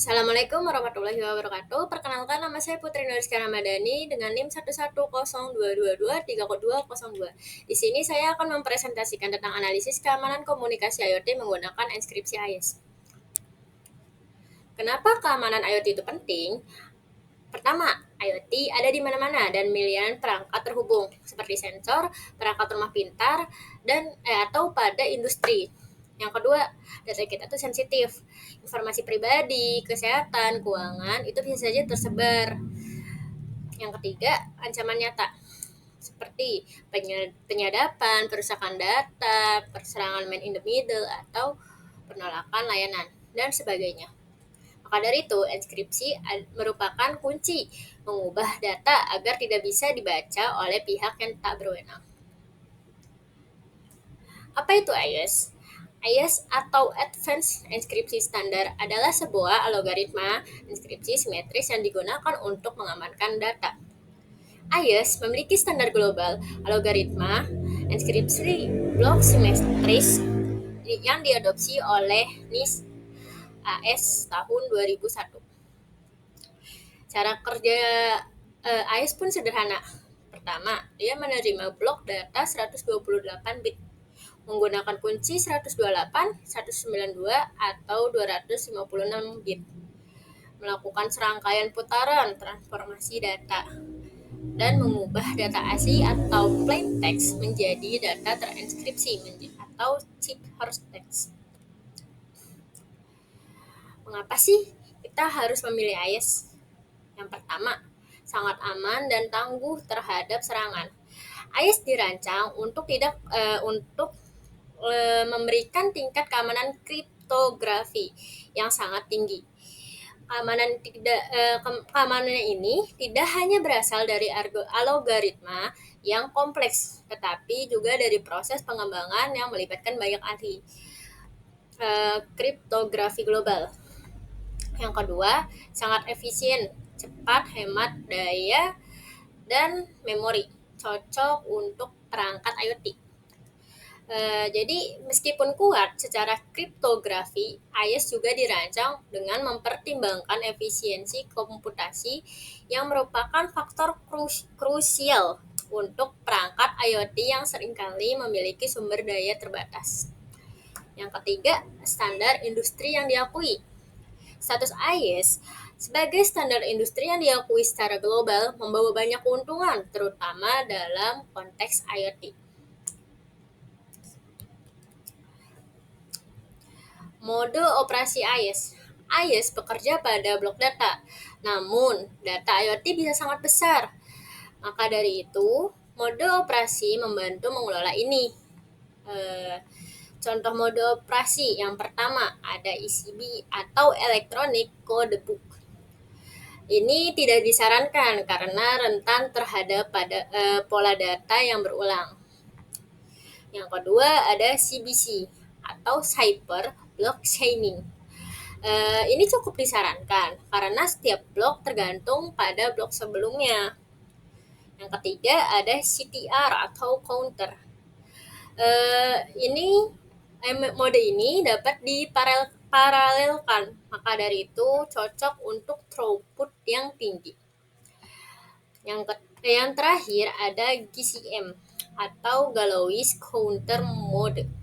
Assalamualaikum warahmatullahi wabarakatuh. Perkenalkan, nama saya Putri Nuriska Ramadhani dengan NIM 110222302. Di sini saya akan mempresentasikan tentang analisis keamanan komunikasi IoT menggunakan inskripsi AES. Kenapa keamanan IoT itu penting? Pertama, IoT ada di mana-mana dan miliaran perangkat terhubung, seperti sensor, perangkat rumah pintar, dan atau pada industri. Yang kedua, data kita tuh sensitif. Informasi pribadi, kesehatan, keuangan itu bisa saja tersebar. Yang ketiga, ancaman nyata seperti penyadapan, perusakan data, perserangan man in the middle, atau penolakan layanan, dan sebagainya. Maka dari itu, inskripsi merupakan kunci mengubah data agar tidak bisa dibaca oleh pihak yang tak berwenang. Apa itu AES? AES atau Advanced Inskripsi Standard adalah sebuah algoritma inskripsi simetris yang digunakan untuk mengamankan data. AES memiliki standar global algoritma inskripsi blok simetris yang diadopsi oleh NIST AS tahun 2001. Cara kerja AES pun sederhana. Pertama, dia menerima blok data 128 bit menggunakan kunci 128, 192, atau 256 bit. Melakukan serangkaian putaran transformasi data dan mengubah data asli atau plain text menjadi data terinskripsi atau chip source text. Mengapa sih kita harus memilih AES? Yang pertama, sangat aman dan tangguh terhadap serangan. AES dirancang untuk memberikan tingkat keamanan kriptografi yang sangat tinggi. Keamanan ini tidak hanya berasal dari algoritma yang kompleks, tetapi juga dari proses pengembangan yang melibatkan banyak ahli kriptografi global. Yang kedua, sangat efisien, cepat, hemat daya, dan memori, cocok untuk perangkat IoT. Jadi meskipun kuat secara kriptografi, AES juga dirancang dengan mempertimbangkan efisiensi komputasi yang merupakan faktor krusial untuk perangkat IoT yang seringkali memiliki sumber daya terbatas. Yang ketiga, standar industri yang diakui. Status AES sebagai standar industri yang diakui secara global membawa banyak keuntungan, terutama dalam konteks IoT. Mode operasi AES. AES bekerja pada blok data, namun data IoT bisa sangat besar. Maka dari itu, mode operasi membantu mengelola ini. Contoh mode operasi yang pertama ada ECB atau Electronic Code Book. Ini tidak disarankan karena rentan terhadap pola data yang berulang. Yang kedua ada CBC atau Cyber Blockchaining. Ini cukup disarankan karena setiap blok tergantung pada blok sebelumnya. Yang ketiga ada CTR atau counter. Mode ini dapat diparalelkan, maka dari itu cocok untuk throughput yang tinggi. Yang terakhir ada GCM atau Galois Counter Mode.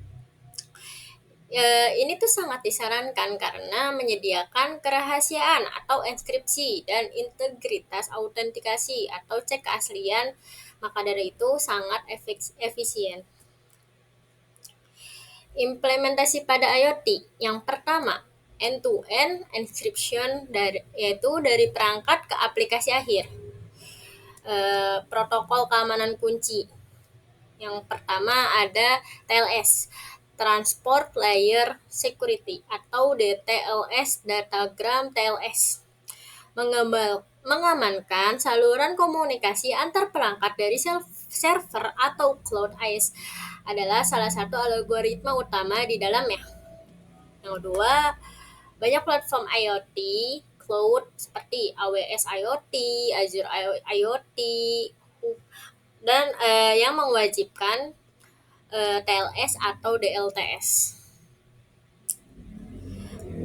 Ini tuh sangat disarankan karena menyediakan kerahasiaan atau inskripsi dan integritas autentikasi atau cek keaslian, maka dari itu sangat efisien. Implementasi pada IoT yang pertama, end-to-end encryption yaitu dari perangkat ke aplikasi akhir. Protokol keamanan kunci. Yang pertama ada TLS, Transport Layer Security atau DTLS, Datagram TLS. Mengamankan saluran komunikasi antar perangkat dari server atau cloud. AES adalah salah satu algoritma utama di dalamnya. Yang kedua, banyak platform IoT cloud seperti AWS IoT, Azure IoT, dan yang mewajibkan TLS atau DLTS.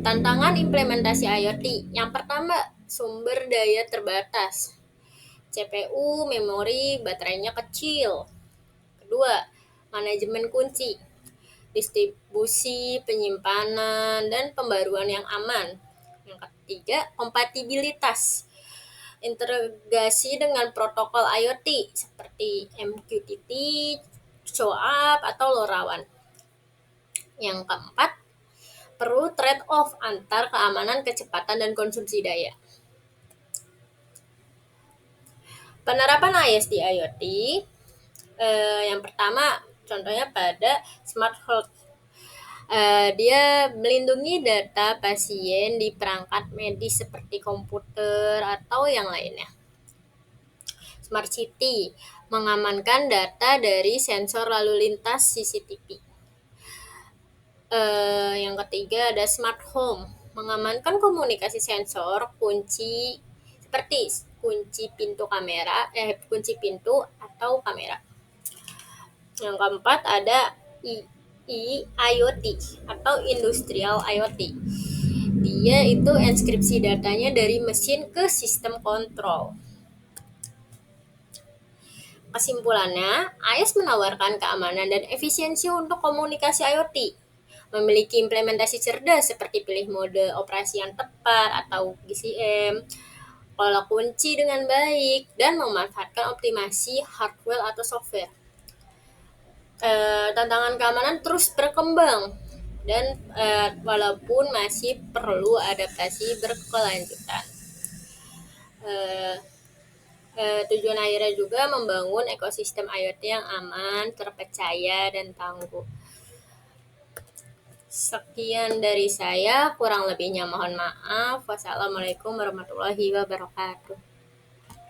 Tantangan implementasi IoT. Yang pertama, sumber daya terbatas. CPU, memori, baterainya kecil. Kedua, manajemen kunci, distribusi, penyimpanan, dan pembaruan yang aman. Yang ketiga, kompatibilitas, integrasi dengan protokol IoT seperti MQTT, SOAP, atau LoRaWAN. Yang keempat, perlu trade-off antar keamanan, kecepatan, dan konsumsi daya. Penerapan IS di IoT, yang pertama contohnya pada smart health. Dia melindungi data pasien di perangkat medis seperti komputer atau yang lainnya. Smart City mengamankan data dari sensor lalu lintas CCTV. Yang ketiga ada Smart Home mengamankan komunikasi sensor kunci seperti kunci pintu atau kamera. Yang keempat ada IoT atau Industrial IoT. Dia itu enskripsi datanya dari mesin ke sistem kontrol. Kesimpulannya, IS menawarkan keamanan dan efisiensi untuk komunikasi IoT. Memiliki implementasi cerdas seperti pilih mode operasi yang tepat atau GCM, pola kunci dengan baik, dan memanfaatkan optimasi hardware atau software. Tantangan keamanan terus berkembang dan walaupun masih perlu adaptasi berkelanjutan. Tujuan akhirnya juga membangun ekosistem IoT yang aman, terpercaya, dan tangguh. Sekian dari saya, kurang lebihnya mohon maaf. Wassalamualaikum warahmatullahi wabarakatuh.